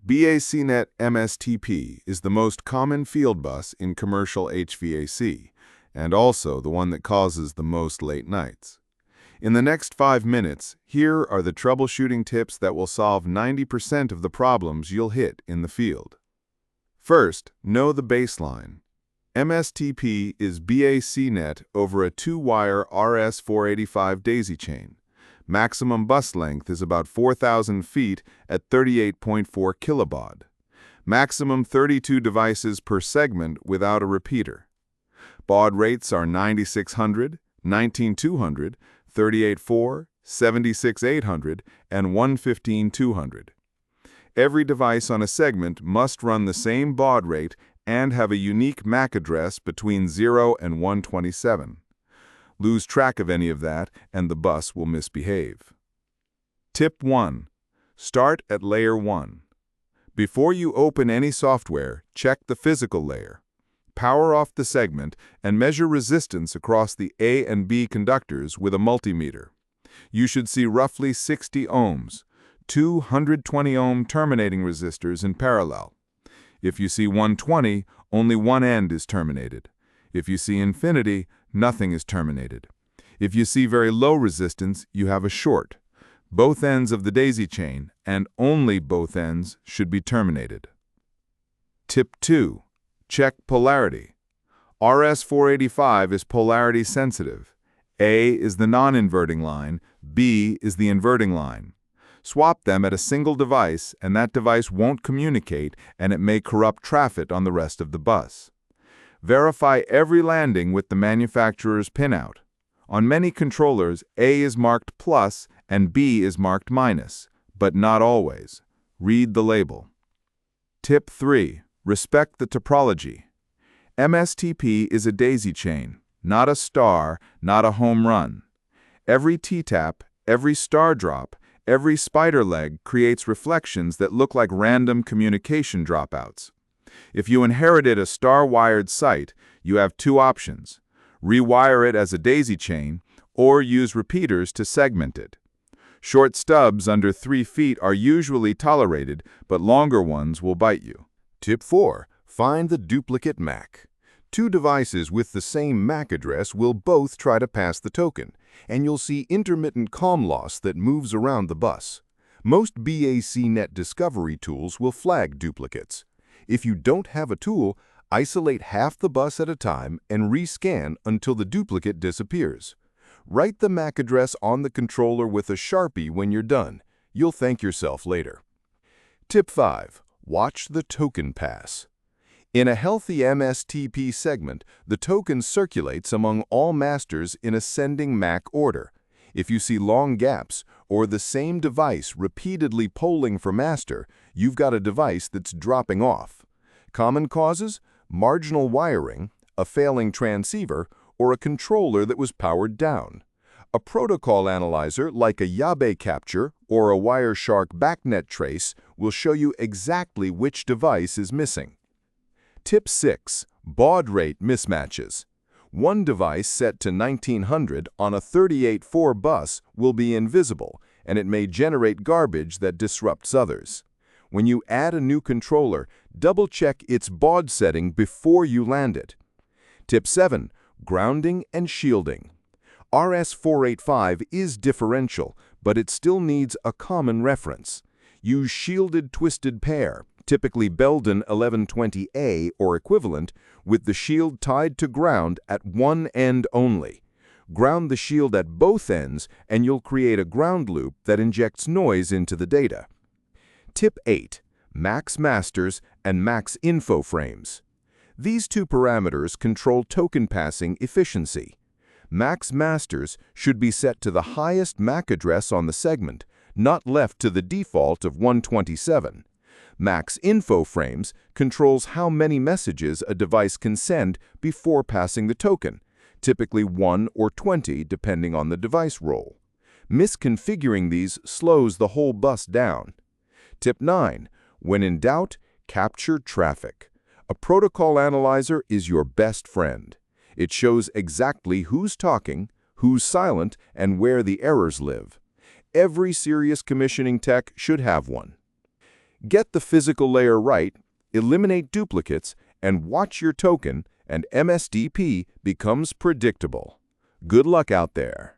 BACnet MS is the most common field bus in commercial HVAC, and also the one that causes the most late nights. In the next 5 minutes, here are the troubleshooting tips that will solve 90% of the problems you'll hit in the field. First, know the baseline. MSTP is BACnet over a 2-wire RS-485 daisy chain. Maximum bus length is about 4,000 feet at 38.4 kilobaud. Maximum 32 devices per segment without a repeater. Baud rates are 9600, 19200, 384, 76800, and 115200. Every device on a segment must run the same baud rate and have a unique MAC address between 0 and 127. Lose track of any of that, and the bus will misbehave. Tip 1. Start at Layer 1. Before you open any software, check the physical layer. Power off the segment and measure resistance across the A and B conductors with a multimeter. You should see roughly 60 ohms, 220 ohm terminating resistors in parallel. If you see 120, only one end is terminated. If you see infinity, nothing is terminated. If you see very low resistance, you have a short. Both ends of the daisy chain, and only both ends, should be terminated. Tip 2. Check polarity. RS-485 is polarity sensitive. A is the non-inverting line, B is the inverting line. Swap them at a single device, and that device won't communicate, and it may corrupt traffic on the rest of the bus. Verify every landing with the manufacturer's pinout. On many controllers, A is marked plus and B is marked minus, but not always. Read the label. Tip 3. Respect the topology. MSTP is a daisy chain, not a star, not a home run. Every T-tap, every star drop, every spider leg creates reflections that look like random communication dropouts. If you inherited a star-wired site, you have two options: rewire it as a daisy chain, or use repeaters to segment it. Short stubs under 3 feet are usually tolerated, but longer ones will bite you. Tip 4. Find the duplicate MAC. Two devices with the same MAC address will both try to pass the token, and you'll see intermittent COM loss that moves around the bus. Most BACnet discovery tools will flag duplicates. If you don't have a tool, isolate half the bus at a time and rescan until the duplicate disappears. Write the MAC address on the controller with a Sharpie when you're done. You'll thank yourself later. Tip 5. Watch the token pass. In a healthy MSTP segment, the token circulates among all masters in ascending MAC order. If you see long gaps or the same device repeatedly polling for master, you've got a device that's dropping off. Common causes: marginal wiring, a failing transceiver, or a controller that was powered down. A protocol analyzer like a YABE capture or a Wireshark BACnet trace will show you exactly which device is missing. Tip 6. Baud rate mismatches. One device set to 1900 on a 38.4 bus will be invisible, and it may generate garbage that disrupts others. When you add a new controller, double-check its baud setting before you land it. Tip 7. Grounding and shielding. RS-485 is differential, but it still needs a common reference. Use shielded twisted pair, typically Belden 1120A or equivalent, with the shield tied to ground at one end only. Ground the shield at both ends, and you'll create a ground loop that injects noise into the data. Tip 8. Max masters and max info frames. These two parameters control token passing efficiency. Max masters should be set to the highest MAC address on the segment, not left to the default of 127. Max info frames controls how many messages a device can send before passing the token, typically 1 or 20 depending on the device role. Misconfiguring these slows the whole bus down. Tip 9. When in doubt, capture traffic. A protocol analyzer is your best friend. It shows exactly who's talking, who's silent, and where the errors live. Every serious commissioning tech should have one. Get the physical layer right, eliminate duplicates, and watch your token, and MSTP becomes predictable. Good luck out there.